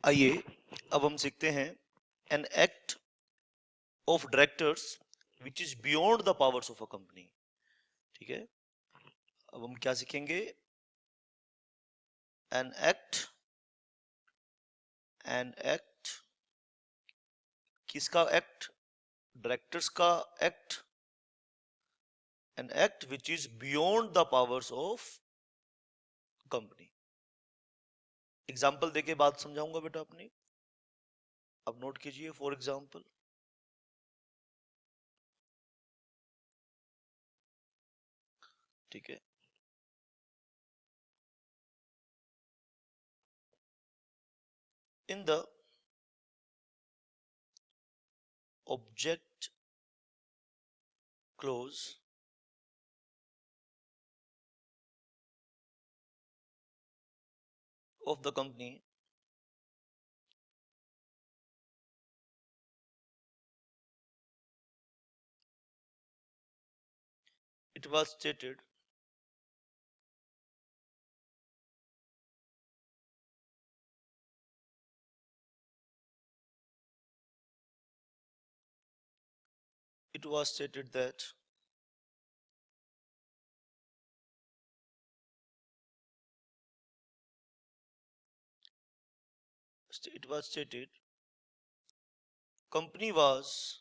आइए अब हम सीखते हैं an act of directors which is beyond the powers of a company. ठीक है, अब हम क्या सीखेंगे? एन एक्ट किसका एक्ट? डायरेक्टर्स का act. An act which is beyond the powers of company. Example देके बात समझाऊंगा बेटा अपनी, अब नोट कीजिए। फॉर एग्जाम्पल, ठीक है, in the object close of the company, it was stated that it was stated company was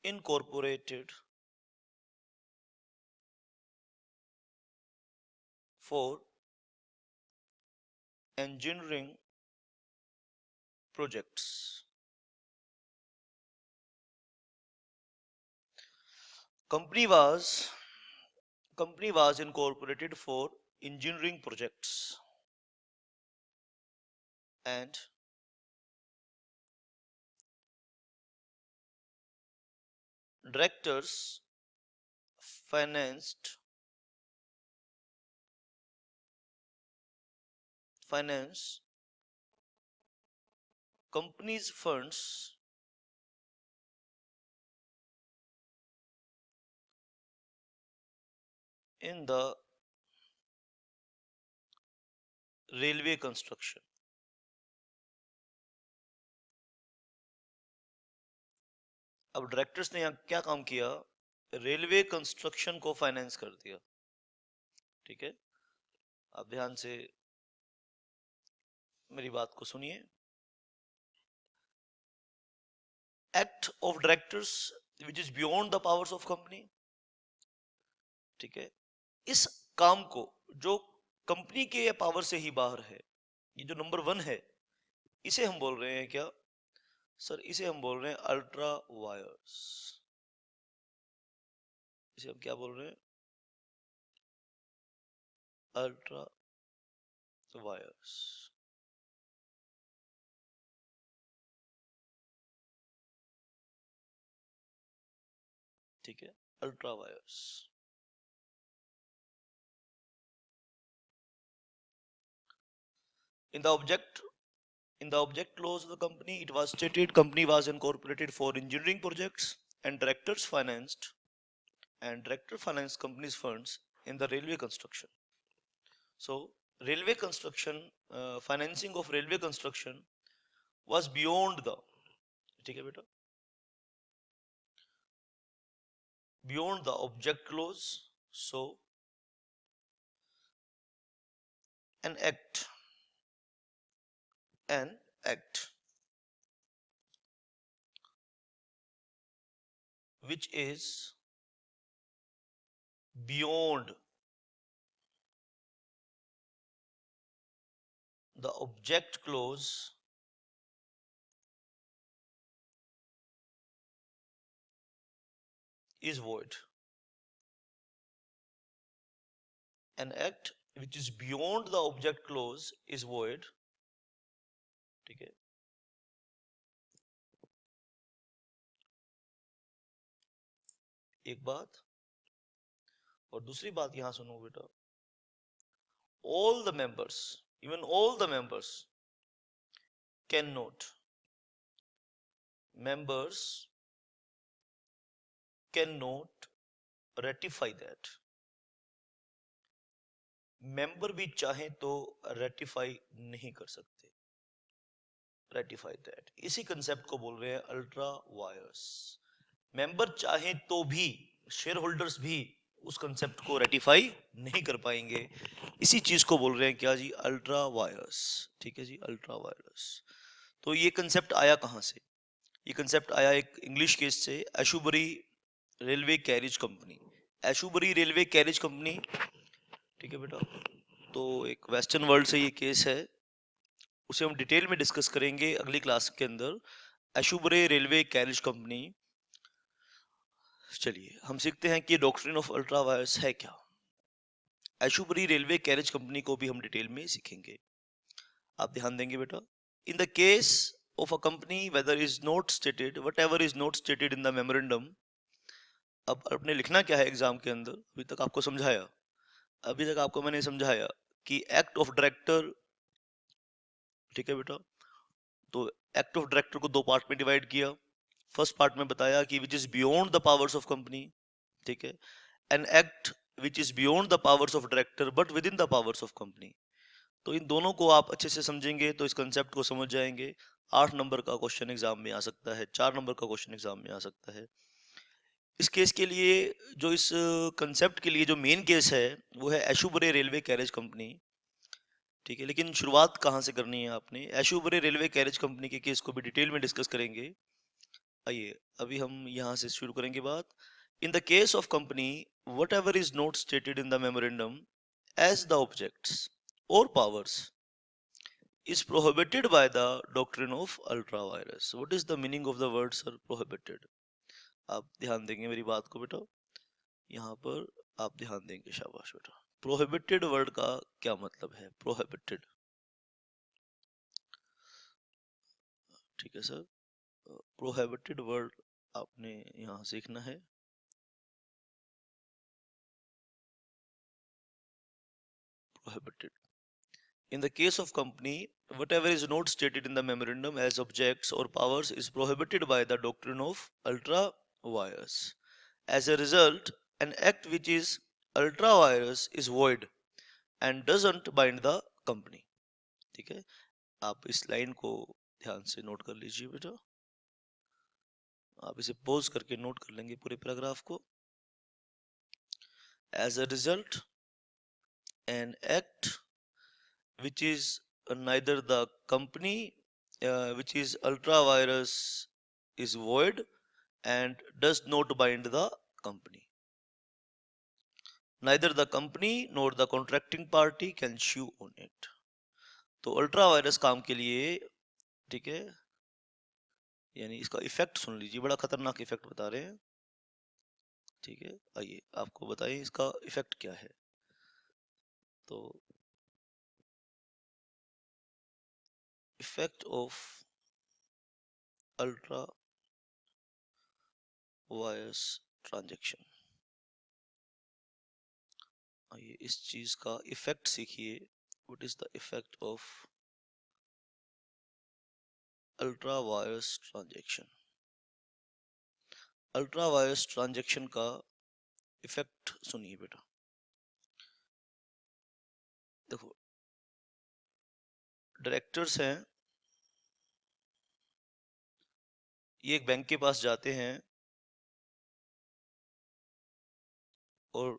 incorporated for engineering projects. Company was incorporated for engineering projects, and directors financed finance company's funds in the railway construction. अब directors ने यहाँ क्या काम किया? Railway construction को finance कर दिया। ठीक है, आप ध्यान से मेरी बात को सुनिए। Act of directors which is beyond the powers of company. ठीक है, इस काम को जो कंपनी के पावर से ही बाहर है, ये जो नंबर 1 है, इसे हम बोल रहे हैं क्या सर? इसे हम बोल रहे हैं अल्ट्रा वायर्स। इसे हम क्या बोल रहे हैं? Ultra vires. ठीक है, ultra vires. In the object clause of the company, it was stated company was incorporated for engineering projects, and director financed company's funds in the railway construction. So railway construction, financing of railway construction was beyond the, ठीक है बेटा, beyond the object clause. So an act which is beyond the object clause is void. An act which is beyond the object clause is void. ठीक है, एक बात। और दूसरी बात यहां सुनो बेटा, all the members, even all the members cannot ratify that, member भी चाहें तो रेटिफाई नहीं कर सकते, रेटिफाई दैट, इसी कंसेप्ट को बोल रहे हैं अल्ट्रा वायर्स। मेंबर चाहें तो भी, शेयर होल्डर्स भी उस कंसेप्ट को रेटिफाई नहीं कर पाएंगे, इसी चीज को बोल रहे हैं क्या जी, अल्ट्रा वायर्स। ठीक है जी, अल्ट्रा वायर्स। तो ये कंसेप्ट आया कहां से? ये कंसेप्ट आया एक इंग्लिश केस से, Ashbury railway carriage company. Ashbury railway carriage company, ठीक है बेटा, तो एक वेस्टर्न वर्ल्ड से ये केस है, उसे हम डिटेल में डिस्कस करेंगे अगली क्लास के अंदर। एशुबरे रेलवे कैरिज कंपनी। चलिए हम सीखते हैं कि डॉक्ट्रिन ऑफ अल्ट्रा वायर्स है क्या। एशुबरी रेलवे कैरिज कंपनी को भी हम डिटेल में सीखेंगे, आप ध्यान देंगे बेटा। इन the case of a company weather is not stated what ever is not stated in the memorandum. अब आपने लिखना क्या है एग्जाम के अंदर, अभी तक आपको समझाया, अभी तक आपको मैंने समझाया कि एक्ट ऑफ डायरेक्टर, ठीक है बेटा, तो एक्ट ऑफ डायरेक्टर को दो पार्ट में डिवाइड किया। फर्स्ट पार्ट में बताया कि which is beyond the powers of company, ठीक है, an act which is beyond the powers of director but with in the powers of company. तो इन दोनों को आप अच्छे से समझेंगे तो इस कंसेप्ट को समझ जाएंगे। 8 नंबर का क्वेश्चन एग्जाम में आ सकता है, 4 नंबर का क्वेश्चन एग्जाम में आ सकता है। इस केस के लिए, जो इस कंसेप्ट के लिए जो मेन केस है वो है एशुबरे रेलवे कैरेज कंपनी, ठीक है। लेकिन शुरुआत कहाँ से करनी है आपने, एशुबरे रेलवे कैरेज कंपनी के केस को भी डिटेल में डिस्कस करेंगे। आइए अभी हम यहाँ से शुरू करेंगे बात। In the case of company whatever is not stated in the memorandum as the objects और powers is prohibited by the doctrine of ultra virus. What is the meaning of the word sir, prohibited? आप ध्यान देंगे मेरी बात को बेटा, यहाँ पर आप ध्यान देंगे, शाबाश बेटा। प्रोहिबिटेड वर्ड का क्या मतलब है, प्रोहिबिटेड, ठीक है सर। प्रोहिबिटेड वर्ड आपने यहाँ सीखना है। Prohibited, in the case of company whatever is not stated in the memorandum as objects or powers is prohibited by the doctrine of ultra vires. As a result, an act which is ultra vires is void and doesn't bind the company। ठीक है, आप इस line को ध्यान से note कर लीजिए बेटा, आप इसे पोज करके नोट कर लेंगे पूरे पैराग्राफ को। As a result, an act which is neither the company which is ultra virus is void and does not bind the company. Neither the company nor the contracting party can sue on it. तो ultra vires काम के लिए, ठीक है, यानी इसका effect सुन लीजिए, बड़ा खतरनाक इफेक्ट बता रहे हैं, ठीक है। आइए आपको बताइए इसका इफेक्ट क्या है। तो effect of ultra vires transaction, आइए इस चीज का इफेक्ट सीखिए। What is the effect of ultra vires transaction? Ultra vires transaction का इफेक्ट सुनिए बेटा। देखो, डायरेक्टर्स हैं, ये एक बैंक के पास जाते हैं और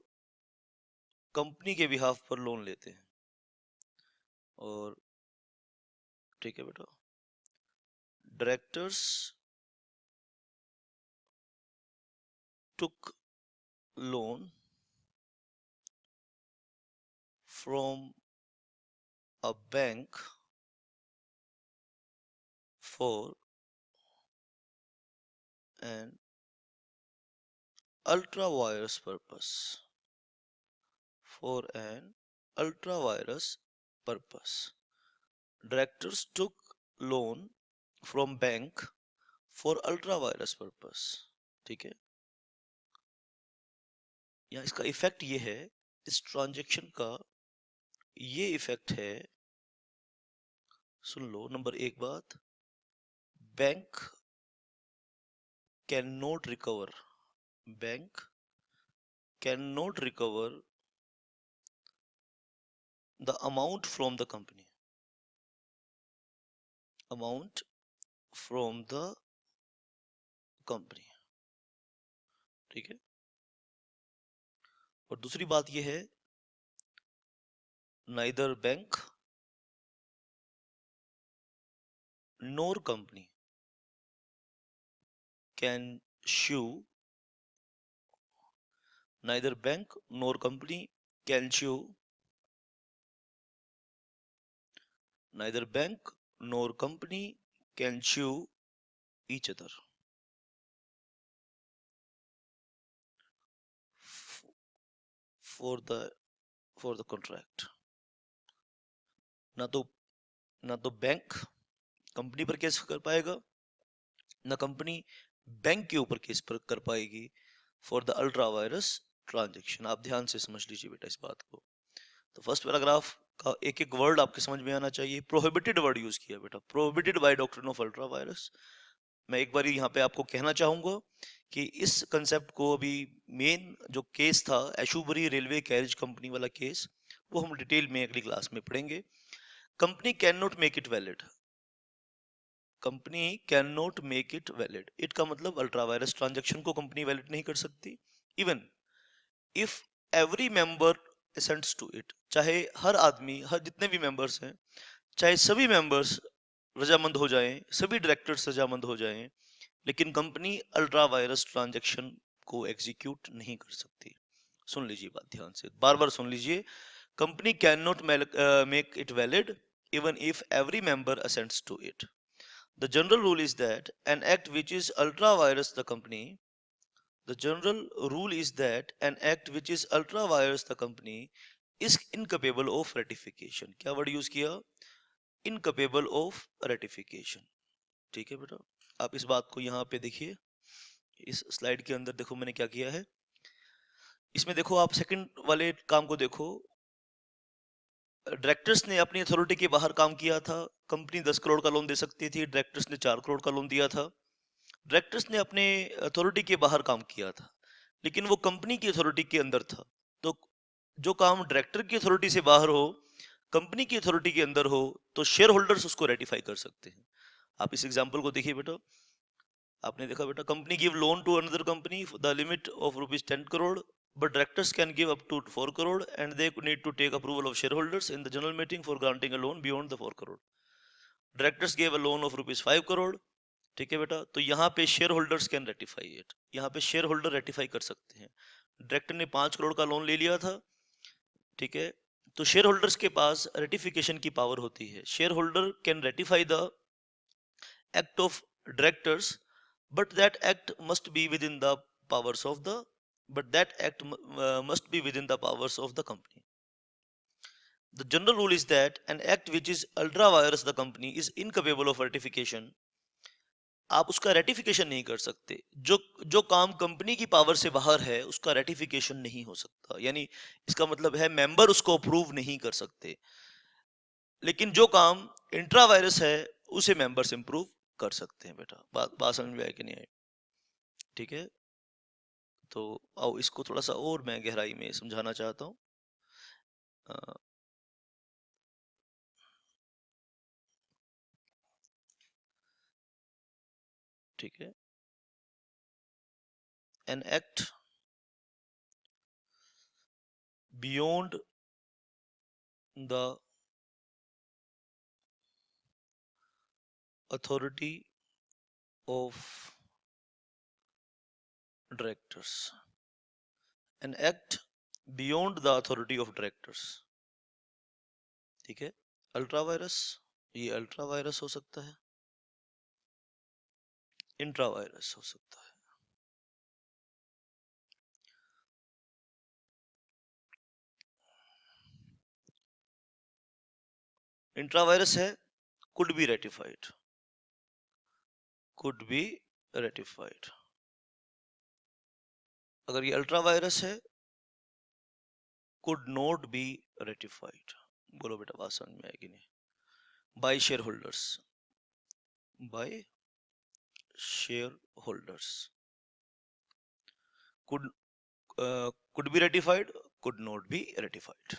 कंपनी के बिहाफ पर लोन लेते हैं, और ठीक है बेटा, directors took loan from a bank for an ultra virus purpose, for an ultra virus purpose। Directors took loan from bank for ultra virus purpose, ठीक है। यहाँ इसका इफेक्ट ये है, इस ट्रांजैक्शन का ये इफेक्ट है, सुन लो। नंबर एक बात, bank can not recover, bank can not recover the amount from the company, amount from the company, ठीक है। और दूसरी बात यह है, neither bank nor company can sue, neither bank nor company can sue, neither bank nor company can sue each other for the contract। ना तो bank company पर केस कर पाएगा, ना कंपनी बैंक के ऊपर केस पर कर पाएगी for the ultra vires transaction. आप ध्यान से समझ लीजिए बेटा इस बात को। तो फर्स्ट पैराग्राफ का एक एक वर्ड आपके समझ में आना चाहिए। प्रोहिबिटेड वर्ड यूज किया बेटा, prohibited by doctrine of ultra vires. मैं एक बार यहाँ पे आपको कहना चाहूंगा कि इस कंसेप्ट को अभी मेन जो केस था एशुबरी रेलवे कैरेज कंपनी वाला केस, वो हम डिटेल में अगली क्लास में पढ़ेंगे। Company can not make it valid, company can not make it valid, it का मतलब अल्ट्रा वायरस ट्रांजेक्शन को कंपनी वैलिड नहीं कर सकती। Even if every member assents to it, चाहे हर आदमी, हर जितने भी मेंबर्स हैं, चाहे सभी मेंबर्स रजामंद हो जाएं, सभी डायरेक्टर्स रजामंद हो जाएं, लेकिन कंपनी अल्ट्रा वायरस ट्रांजैक्शन को एग्जीक्यूट नहीं कर सकती। सुन लीजिए बात ध्यान से, बार बार सुन लीजिए। Company can not make it valid even if every member assents to it. The general rule is that an act which is ultra virus the company, the general rule is that an act which is ultra virus the company is incapable of ratification। क्या word use किया? Incapable of ratification। ठीक है बेटा, आप इस बात को यहाँ पे देखिए, इस स्लाइड के अंदर देखो मैंने क्या किया है। इसमें देखो, आप सेकंड वाले काम को देखो, डायरेक्टर्स ने अपनी अथॉरिटी के बाहर काम किया था। कंपनी 10 करोड़ का लोन दे सकती थी, डायरेक्टर्स ने 4 करोड़ का लोन दिया था। डायरेक्टर्स ने अपने अथॉरिटी के बाहर काम किया था, लेकिन वो कंपनी की अथॉरिटी के अंदर था। तो जो काम डायरेक्टर की अथॉरिटी से बाहर हो, कंपनी की अथॉरिटी के अंदर हो, तो शेयर होल्डर्स उसको रेटिफाई कर सकते हैं। आप इस एग्जांपल को देखिए बेटा, आपने देखा बेटा, company give loan to another company the limit of ₹10 crore, but directors can give up to 4 crore and they need to take approval of shareholders in the general meeting for granting a loan beyond the 4 crore। Directors gave a loan of ₹5 crore। ठीक है बेटा, तो यहाँ पे share holders can ratify it, यहाँ पे share holder ratify कर सकते हैं। डायरेक्टर ने 5 करोड़ का लोन ले लिया था, ठीक है, तो शेयर होल्डर्स के पास रेटिफिकेशन की पावर होती है। Share holder can ratify the act of directors, but that act must be within the powers of the but that act must be within the powers of the company। The general rule is that an act which is ultra virus the company is incapable of ratification। आप उसका ratification नहीं कर सकते। जो जो काम company की power से बाहर है उसका रेटिफिकेशन नहीं हो सकता, यानी इसका मतलब है मेंबर उसको अप्रूव नहीं कर सकते, लेकिन जो काम इंट्रा वायरस है उसे मेंबर्स इंप्रूव कर सकते हैं। बेटा बात समझ में आई कि नहीं आई? ठीक है, तो आओ इसको थोड़ा सा और मैं गहराई में समझाना चाहता हूँ। ठीक है, an act beyond the authority of directors, an act beyond the authority of directors। ठीक है, अल्ट्रा वायरस, ये अल्ट्रा वायरस हो सकता है, इंट्रा वायरस हो सकता है। इंट्रा वायरस है, could be ratified, could be ratified। अगर ये अल्ट्रा वायरस है, could not be ratified। बोलो बेटा बात समझ में आएगी नहीं? by shareholders, by shareholders, could be ratified, could not be ratified।